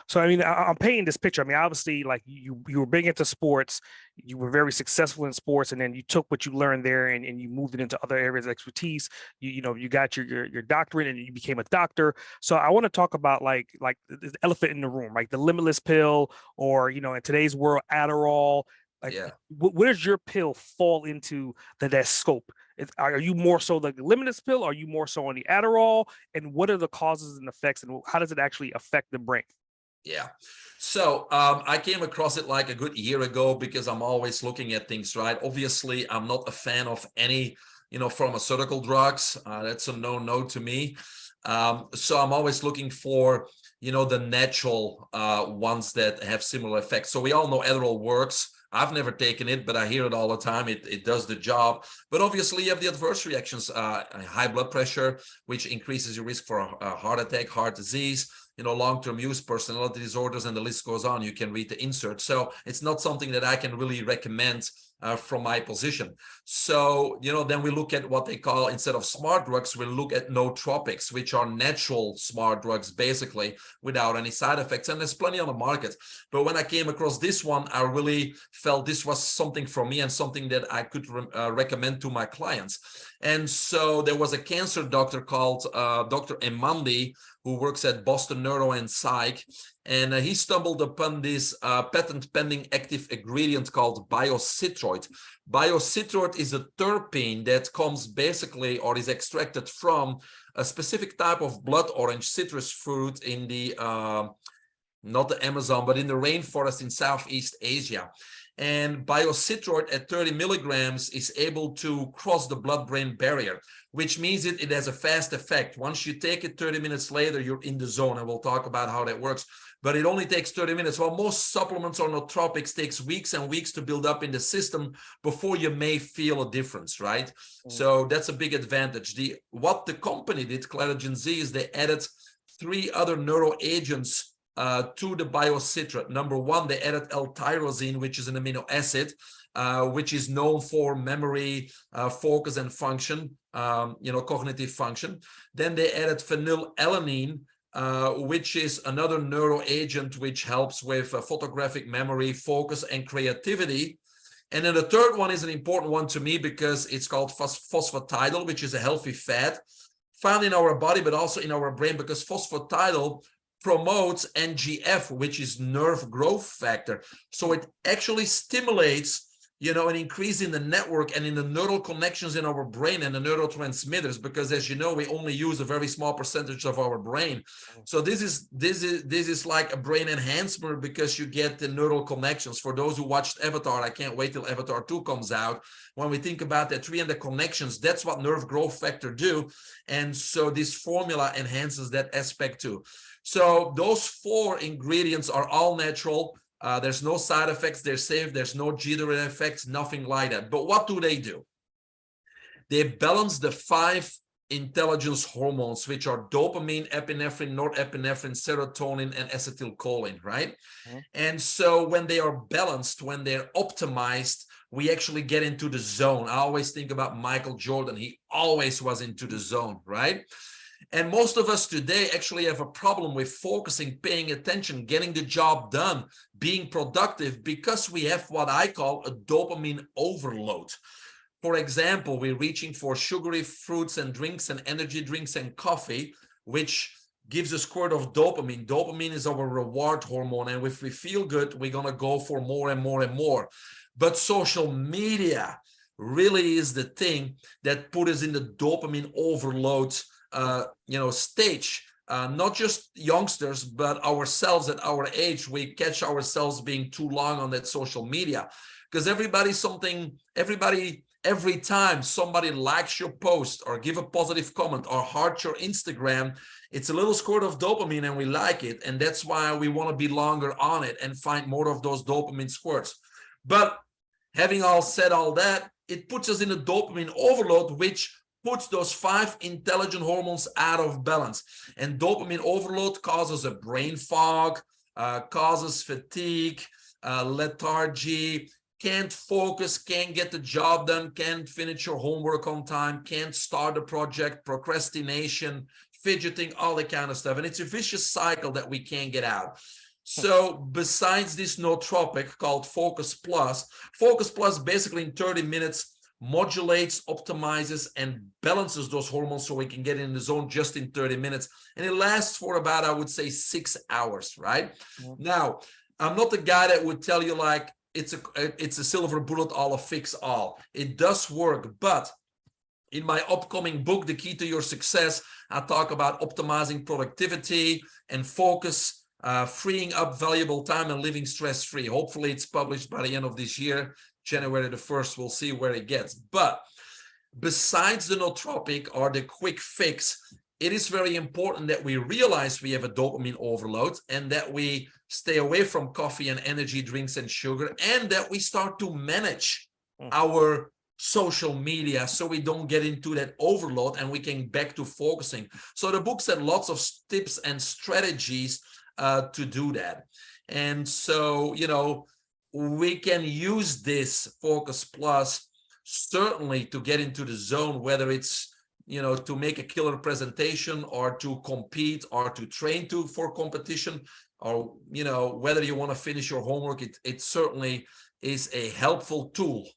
So, I mean, I'm painting this picture. I mean, obviously, like you were big into sports, you were very successful in sports, and then you took what you learned there and you moved it into other areas of expertise. You got your doctorate and you became a doctor. So I want to talk about like the elephant in the room, like the limitless pill, or in today's world, Adderall. Like, Yeah. where does your pill fall into that scope? Are you more so the limitless pill? Are you more so on the Adderall? And what are the causes and effects, and how does it actually affect the brain? Yeah. So I came across it like a good year ago because I'm always looking at things, right? Obviously, I'm not a fan of any, pharmaceutical drugs. That's a no to me. So I'm always looking for, the natural ones that have similar effects. So we all know Adderall works. I've never taken it, but I hear it all the time. It does the job. But obviously, you have the adverse reactions, high blood pressure, which increases your risk for a heart attack, heart disease, long-term use, personality disorders, and the list goes on. You can read the insert. So it's not something that I can really recommend from my position. So, then we look at what they call, instead of smart drugs, we look at nootropics, which are natural smart drugs, basically, without any side effects. And there's plenty on the market. But when I came across this one, I really felt this was something for me and something that I could recommend to my clients. And so there was a cancer doctor called Dr. Emandi, who works at Boston Neuro and Psych. And he stumbled upon this patent pending active ingredient called Biocetroid. Biocetroid is a terpene that comes basically, or is extracted from, a specific type of blood orange citrus fruit in the, not the Amazon, but in the rainforest in Southeast Asia. And Biocetroid at 30 milligrams is able to cross the blood-brain barrier, which means it has a fast effect. Once you take it 30 minutes later, you're in the zone, and we'll talk about how that works. But it only takes 30 minutes. While most supplements or nootropics takes weeks and weeks to build up in the system before you may feel a difference, right? Mm-hmm. So that's a big advantage. What the company did, Clarigen Z, is they added 3 other neuroagents to the Biocetroid. Number one, they added L-tyrosine, which is an amino acid, which is known for memory, focus, and function, cognitive function. Then they added phenylalanine, which is another neuroagent which helps with photographic memory, focus, and creativity. And then the third one is an important one to me because it's called phosphatidylate, which is a healthy fat found in our body, but also in our brain, because phosphatidylate promotes NGF, which is nerve growth factor. So it actually stimulates, an increase in the network and in the neural connections in our brain and the neurotransmitters, because as you know, we only use a very small percentage of our brain. So this is like a brain enhancement because you get the neural connections. For those who watched Avatar, I can't wait till Avatar 2 comes out. When we think about the 3 and the connections, that's what nerve growth factor do. And so this formula enhances that aspect too. So those 4 ingredients are all natural. There's no side effects. They're safe. There's no jittery effects, nothing like that. But what do? They balance the 5 intelligence hormones, which are dopamine, epinephrine, norepinephrine, serotonin, and acetylcholine, right? Mm-hmm. And so when they are balanced, when they're optimized, we actually get into the zone. I always think about Michael Jordan. He always was into the zone, right? And most of us today actually have a problem with focusing, paying attention, getting the job done, being productive, because we have what I call a dopamine overload. For example, we're reaching for sugary fruits and drinks and energy drinks and coffee, which gives a squirt of dopamine. Dopamine is our reward hormone. And if we feel good, we're going to go for more and more and more. But social media really is the thing that put us in the dopamine overload stage. Not just youngsters, but ourselves at our age. We catch ourselves being too long on that social media, because every time somebody likes your post or give a positive comment or heart your Instagram, it's a little squirt of dopamine and we like it. And that's why we want to be longer on it and find more of those dopamine squirts. But having said all that, it puts us in a dopamine overload, which puts those 5 intelligent hormones out of balance. And dopamine overload causes a brain fog, causes fatigue, lethargy, can't focus, can't get the job done, can't finish your homework on time, can't start a project, procrastination, fidgeting, all that kind of stuff. And it's a vicious cycle that we can't get out. So besides this nootropic called Focus Plus basically in 30 minutes modulates, optimizes, and balances those hormones so we can get in the zone just in 30 minutes. And it lasts for about, I would say, 6 hours, right? Now, I'm not the guy that would tell you like it's a silver bullet, all a fix all. It does work, but in my upcoming book, The Key to Your Success, I talk about optimizing productivity and focus, freeing up valuable time and living stress-free. Hopefully it's published by the end of this year. January the 1st, we'll see where it gets. But besides the nootropic or the quick fix, it is very important that we realize we have a dopamine overload and that we stay away from coffee and energy drinks and sugar, and that we start to manage our social media so we don't get into that overload and we can back to focusing. So the book said lots of tips and strategies to do that. And so, you know, we can use this Focus Plus certainly to get into the zone, whether it's, you know, to make a killer presentation or to compete or to train for competition, or, you know, whether you want to finish your homework. It certainly is a helpful tool.